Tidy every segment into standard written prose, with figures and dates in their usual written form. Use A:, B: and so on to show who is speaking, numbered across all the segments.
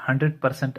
A: 100%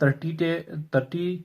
A: 30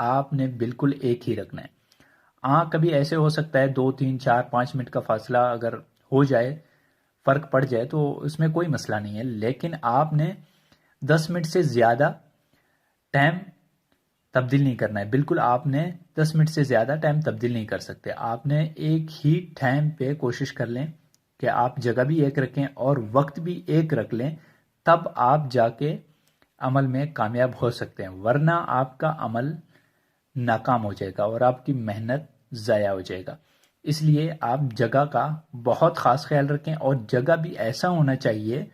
A: آپ نے بالکل ایک ہی رکھنا ہے۔ ہاں کبھی ایسے ہو سکتا ہے 2 3 4 5 منٹ کا فاصلہ اگر ہو جائے، فرق پڑ جائے تو اس میں کوئی مسئلہ نہیں ہے، لیکن آپ نے 10 منٹ سے زیادہ ٹائم تبدیل نہیں کرنا ہے۔ بالکل آپ نے 10 منٹ سے زیادہ ٹائم تبدیل نہیں کر سکتے۔ آپ نے ایک ہی ٹائم پہ کوشش کر لیں کہ آپ جگہ بھی ایک رکھیں اور وقت بھی ایک رکھ لیں، تب آپ جا کے عمل میں کامیاب ہو سکتے ہیں، ورنہ آپ کا عمل ناکام ہو جائے گا اور آپ کی محنت ضائع ہو جائے گا۔ اس لیے آپ جگہ کا بہت خاص خیال رکھیں، اور جگہ بھی ایسا ہونا چاہیے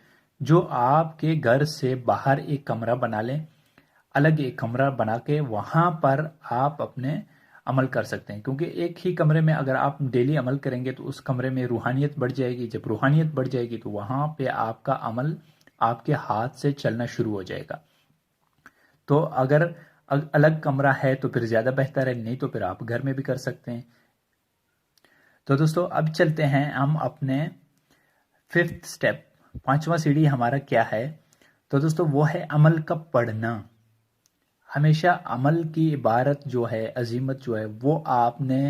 A: جو آپ کے گھر سے باہر ایک کمرہ بنا لیں، الگ ایک کمرہ بنا کے وہاں پر آپ اپنے عمل کر سکتے ہیں، کیونکہ ایک ہی کمرے میں اگر آپ ڈیلی عمل کریں گے تو اس کمرے میں روحانیت بڑھ جائے گی، جب روحانیت بڑھ جائے گی تو وہاں پہ آپ کا عمل آپ کے ہاتھ سے چلنا شروع ہو جائے گا۔ تو اگر الگ کمرہ ہے تو پھر زیادہ بہتر ہے، نہیں تو پھر آپ گھر میں بھی کر سکتے ہیں۔ تو دوستو اب چلتے ہیں ہم اپنے 5th سٹیپ، 5واں سیڑھی ہمارا کیا ہے؟ تو دوستو وہ ہے عمل کا پڑھنا۔ ہمیشہ عمل کی عبارت جو ہے، عزیمت جو ہے، وہ آپ نے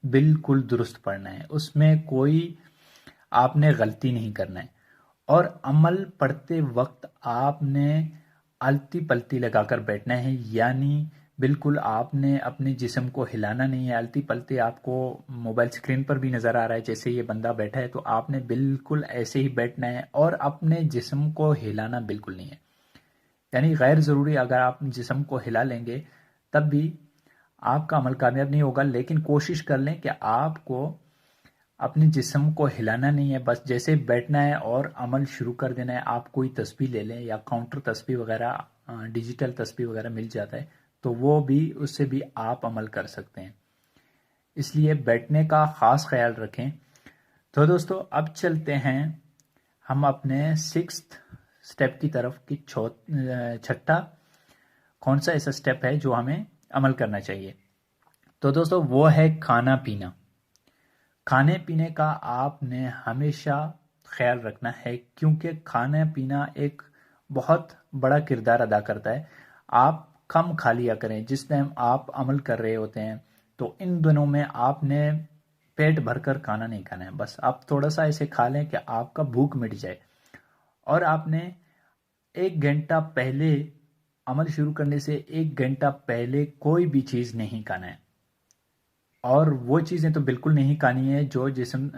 A: بالکل درست پڑھنا ہے، اس میں کوئی آپ نے غلطی نہیں کرنا ہے، اور عمل پڑھتے وقت آپ نے الٹی پلٹی لگا کر بیٹھنا ہے، یعنی بالکل آپ نے اپنے جسم کو ہلانا نہیں ہے۔ الٹی پلٹی آپ کو موبائل اسکرین پر بھی نظر آ رہا ہے، جیسے یہ بندہ بیٹھا ہے تو آپ نے بالکل ایسے ہی بیٹھنا ہے، اور اپنے جسم کو ہلانا بالکل نہیں ہے، یعنی غیر ضروری اگر آپ جسم کو ہلا لیں گے تب بھی آپ کا عمل کامیاب نہیں ہوگا۔ لیکن کوشش کر لیں کہ آپ کو اپنے جسم کو ہلانا نہیں ہے، بس جیسے بیٹھنا ہے اور عمل شروع کر دینا ہے۔ آپ کوئی تسبیح لے لیں، یا کاؤنٹر تسبیح وغیرہ، ڈیجیٹل تسبیح وغیرہ مل جاتا ہے تو وہ بھی، اس سے بھی آپ عمل کر سکتے ہیں، اس لیے بیٹھنے کا خاص خیال رکھیں۔ تو دوستو اب چلتے ہیں ہم اپنے 6th سٹیپ کی طرف، کہ چھٹا کون سا ایسا سٹیپ ہے جو ہمیں عمل کرنا چاہیے؟ تو دوستو وہ ہے کھانا پینا۔ کھانے پینے کا آپ نے ہمیشہ خیال رکھنا ہے، کیونکہ کھانا پینا ایک بہت بڑا کردار ادا کرتا ہے۔ آپ کم کھا لیا کریں جس ٹائم آپ عمل کر رہے ہوتے ہیں، تو ان دنوں میں آپ نے پیٹ بھر کر کھانا نہیں کھانا ہے، بس آپ تھوڑا سا ایسے کھا لیں کہ آپ کا بھوک مٹ جائے، اور آپ نے 1 گھنٹہ پہلے، عمل شروع کرنے سے 1 گھنٹہ پہلے کوئی بھی چیز نہیں کھانا ہے، اور وہ چیزیں تو بالکل نہیں کھانی ہے جو جسم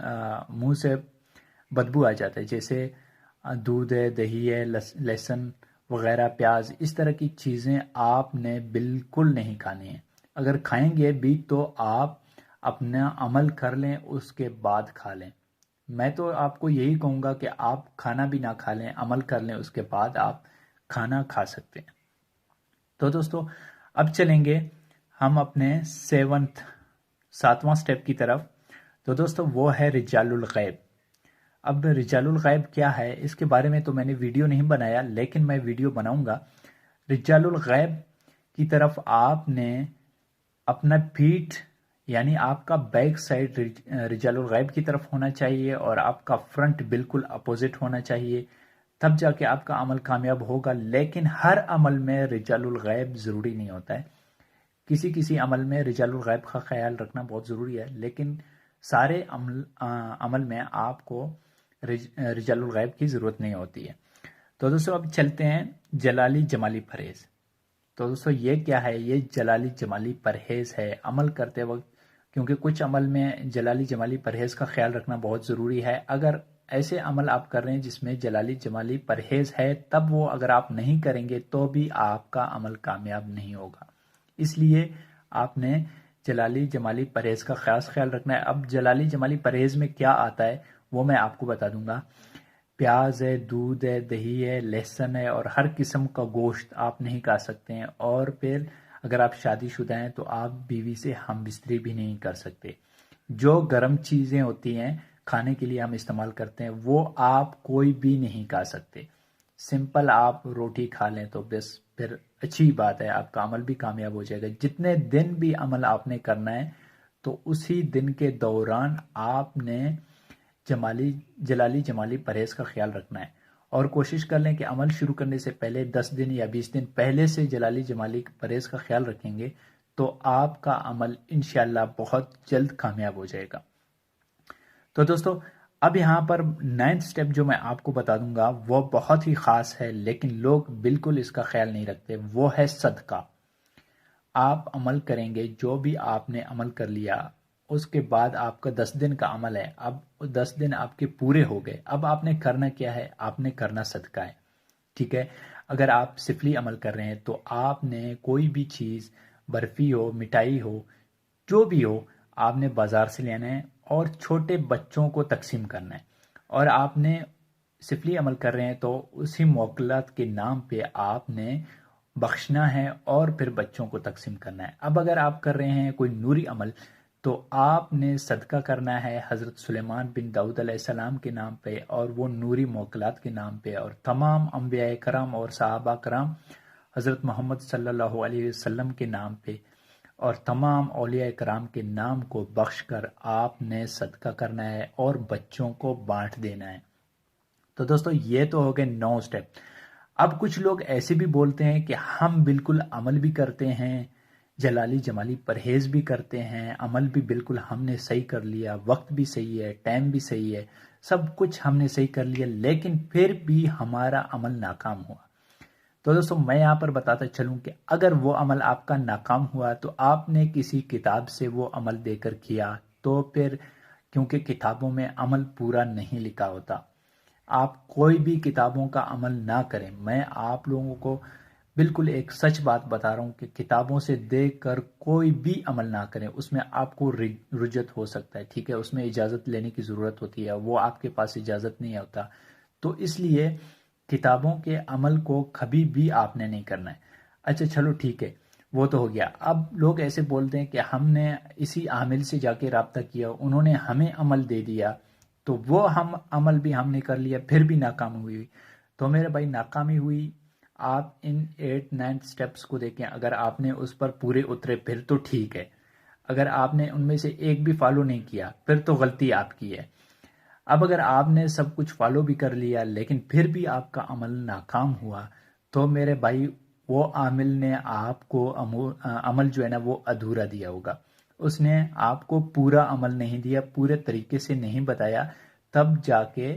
A: منہ سے بدبو آ جاتا ہے، جیسے دودھ ہے، دہی ہے، لہسن وغیرہ، پیاز، اس طرح کی چیزیں آپ نے بالکل نہیں کھانی ہیں۔ اگر کھائیں گے بھی تو آپ اپنا عمل کر لیں، اس کے بعد کھا لیں۔ میں تو آپ کو یہی کہوں گا کہ آپ کھانا بھی نہ کھا لیں، عمل کر لیں، اس کے بعد آپ کھانا کھا سکتے ہیں۔ تو دوستو اب چلیں گے ہم اپنے 7واں سٹیپ کی طرف۔ تو دوستو وہ ہے رجال الغیب۔ اب رجال الغیب کیا ہے، اس کے بارے میں تو میں نے ویڈیو نہیں بنایا، لیکن میں ویڈیو بناؤں گا۔ رجال الغیب کی طرف آپ نے اپنا پیٹھ، یعنی آپ کا بیک سائڈ رجال الغیب کی طرف ہونا چاہیے، اور آپ کا فرنٹ بالکل اپوزٹ ہونا چاہیے، تب جا کے آپ کا عمل کامیاب ہوگا۔ لیکن ہر عمل میں رجال الغیب ضروری نہیں ہوتا ہے، کسی عمل میں رجال الغیب کا خیال رکھنا بہت ضروری ہے، لیکن سارے عمل میں آپ کو رجال الغیب کی ضرورت نہیں ہوتی ہے۔ تو دوستو اب چلتے ہیں جلالی جمالی پرہیز۔ تو دوستو یہ کیا ہے؟ یہ جلالی جمالی پرہیز ہے عمل کرتے وقت، کیونکہ کچھ عمل میں جلالی جمالی پرہیز کا خیال رکھنا بہت ضروری ہے۔ اگر ایسے عمل آپ کر رہے ہیں جس میں جلالی جمالی پرہیز ہے، تب وہ اگر آپ نہیں کریں گے تو بھی آپ کا عمل کامیاب نہیں ہوگا، اس لیے آپ نے جلالی جمالی پرہیز کا خاص خیال رکھنا ہے۔ اب جلالی جمالی پرہیز میں کیا آتا ہے وہ میں آپ کو بتا دوں گا۔ پیاز ہے، دودھ ہے، دہی ہے، لہسن ہے، اور ہر قسم کا گوشت آپ نہیں کھا سکتے ہیں، اور پھر اگر آپ شادی شدہ ہیں تو آپ بیوی سے ہم بستری بھی نہیں کر سکتے۔ جو گرم چیزیں ہوتی ہیں کھانے کے لیے ہم استعمال کرتے ہیں، وہ آپ کوئی بھی نہیں کھا سکتے۔ سمپل آپ روٹی کھا لیں تو بس پھر اچھی بات ہے، آپ کا عمل بھی کامیاب ہو جائے گا۔ جتنے دن بھی عمل آپ نے کرنا ہے تو اسی دن کے دوران آپ نے جلالی جمالی پرہیز کا خیال رکھنا ہے، اور کوشش کر لیں کہ عمل شروع کرنے سے پہلے 10 دن یا 20 دن پہلے سے جلالی جمالی پرہیز کا خیال رکھیں گے تو آپ کا عمل انشاءاللہ بہت جلد کامیاب ہو جائے گا۔ تو دوستو اب یہاں پر 9th سٹیپ جو میں آپ کو بتا دوں گا وہ بہت ہی خاص ہے، لیکن لوگ بالکل اس کا خیال نہیں رکھتے، وہ ہے صدقہ۔ آپ عمل کریں گے، جو بھی آپ نے عمل کر لیا اس کے بعد آپ کا 10 دن کا عمل ہے، اب 10 دن آپ کے پورے ہو گئے، اب آپ نے کرنا کیا ہے؟ آپ نے کرنا صدقہ ہے، ٹھیک ہے؟ اگر آپ سفلی عمل کر رہے ہیں تو آپ نے کوئی بھی چیز، برفی ہو، مٹھائی ہو، جو بھی ہو، آپ نے بازار سے لینا ہے اور چھوٹے بچوں کو تقسیم کرنا ہے۔ اور آپ نے سفلی عمل کر رہے ہیں تو اسی موکلات کے نام پہ آپ نے بخشنا ہے اور پھر بچوں کو تقسیم کرنا ہے۔ اب اگر آپ کر رہے ہیں کوئی نوری عمل تو آپ نے صدقہ کرنا ہے حضرت سلیمان بن داؤد علیہ السلام کے نام پہ، اور وہ نوری موکلات کے نام پہ، اور تمام انبیاء کرام اور صحابہ کرام حضرت محمد صلی اللہ علیہ وسلم کے نام پہ اور تمام اولیاء کرام کے نام کو بخش کر آپ نے صدقہ کرنا ہے اور بچوں کو بانٹ دینا ہے۔ تو دوستو یہ تو ہو گئے 9 سٹیپ۔ اب کچھ لوگ ایسے بھی بولتے ہیں کہ ہم بالکل عمل بھی کرتے ہیں، جلالی جمالی پرہیز بھی کرتے ہیں، عمل بھی بالکل ہم نے صحیح کر لیا، وقت بھی صحیح ہے، ٹائم بھی صحیح ہے، سب کچھ ہم نے صحیح کر لیا، لیکن پھر بھی ہمارا عمل ناکام ہوا۔ تو دوستو میں یہاں پر بتاتا چلوں کہ اگر وہ عمل آپ کا ناکام ہوا تو آپ نے کسی کتاب سے وہ عمل دے کر کیا، تو پھر کیونکہ کتابوں میں عمل پورا نہیں لکھا ہوتا، آپ کوئی بھی کتابوں کا عمل نہ کریں۔ میں آپ لوگوں کو بالکل ایک سچ بات بتا رہا ہوں کہ کتابوں سے دیکھ کر کوئی بھی عمل نہ کریں، اس میں آپ کو رجت ہو سکتا ہے، ٹھیک ہے؟ اس میں اجازت لینے کی ضرورت ہوتی ہے، وہ آپ کے پاس اجازت نہیں ہوتا، تو اس لیے کتابوں کے عمل کو کبھی بھی آپ نے نہیں کرنا ہے۔ اچھا چلو ٹھیک ہے، وہ تو ہو گیا۔ اب لوگ ایسے بولتے ہیں کہ ہم نے اسی عامل سے جا کے رابطہ کیا، انہوں نے ہمیں عمل دے دیا، تو وہ عمل بھی ہم نے کر لیا، پھر بھی ناکام ہوئی۔ تو میرے بھائی ناکامی ہوئی، آپ ان 8 9 سٹیپس کو دیکھیں، اگر آپ نے اس پر پورے اترے پھر تو ٹھیک ہے، اگر آپ نے ان میں سے ایک بھی فالو نہیں کیا پھر تو غلطی آپ کی ہے۔ اب اگر آپ نے سب کچھ فالو بھی کر لیا لیکن پھر بھی آپ کا عمل ناکام ہوا تو میرے بھائی وہ عامل نے آپ کو عمل جو ہے نا وہ ادھورا دیا ہوگا، اس نے آپ کو پورا عمل نہیں دیا، پورے طریقے سے نہیں بتایا، تب جا کے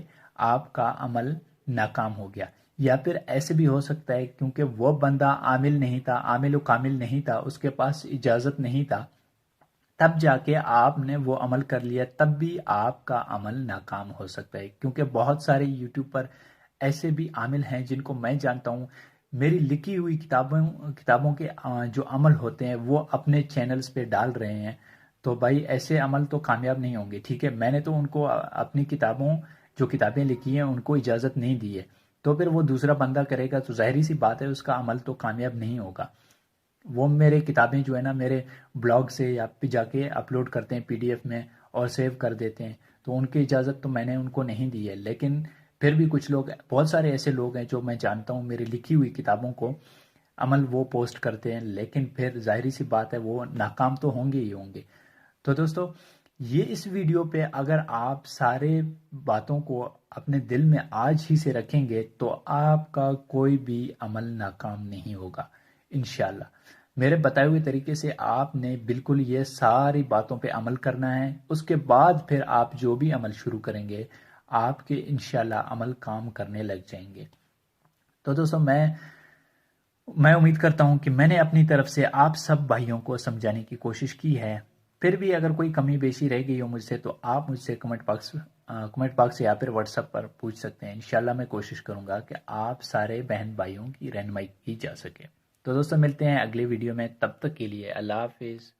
A: آپ کا عمل ناکام ہو گیا۔ یا پھر ایسے بھی ہو سکتا ہے کیونکہ وہ بندہ عامل نہیں تھا، عامل و کامل نہیں تھا، اس کے پاس اجازت نہیں تھا، تب جا کے آپ نے وہ عمل کر لیا، تب بھی آپ کا عمل ناکام ہو سکتا ہے۔ کیونکہ بہت سارے یوٹیوب پر ایسے بھی عامل ہیں جن کو میں جانتا ہوں، میری لکھی ہوئی کتابوں کے جو عمل ہوتے ہیں وہ اپنے چینلز پہ ڈال رہے ہیں، تو بھائی ایسے عمل تو کامیاب نہیں ہوں گے، ٹھیک ہے؟ میں نے تو ان کو اپنی جو کتابیں لکھی ہیں ان کو اجازت نہیں دی ہے، تو پھر وہ دوسرا بندہ کرے گا تو ظاہری سی بات ہے اس کا عمل تو کامیاب نہیں ہوگا۔ وہ میرے کتابیں جو ہے نا میرے بلاگ سے یا پہ جا کے اپلوڈ کرتے ہیں PDF میں اور سیو کر دیتے ہیں، تو ان کی اجازت تو میں نے ان کو نہیں دی ہے، لیکن پھر بھی کچھ لوگ، بہت سارے ایسے لوگ ہیں جو میں جانتا ہوں میری لکھی ہوئی کتابوں کو عمل وہ پوسٹ کرتے ہیں، لیکن پھر ظاہری سی بات ہے وہ ناکام تو ہوں گے ہی ہوں گے۔ تو دوستو یہ اس ویڈیو پہ اگر آپ سارے باتوں کو اپنے دل میں آج ہی سے رکھیں گے تو آپ کا کوئی بھی عمل ناکام نہیں ہوگا انشاءاللہ۔ میرے بتائے ہوئے طریقے سے آپ نے بالکل یہ ساری باتوں پہ عمل کرنا ہے، اس کے بعد پھر آپ جو بھی عمل شروع کریں گے آپ کے انشاءاللہ عمل کام کرنے لگ جائیں گے۔ تو دوستو میں امید کرتا ہوں کہ میں نے اپنی طرف سے آپ سب بھائیوں کو سمجھانے کی کوشش کی ہے، پھر بھی اگر کوئی کمی بیشی رہ گئی ہو مجھ سے تو آپ مجھ سے کمنٹ باکس یا پھر واٹس ایپ پر پوچھ سکتے ہیں، انشاءاللہ میں کوشش کروں گا کہ آپ سارے بہن بھائیوں کی رہنمائی کی جا سکے۔ تو دوستو ملتے ہیں اگلے ویڈیو میں، تب تک کے لیے اللہ حافظ۔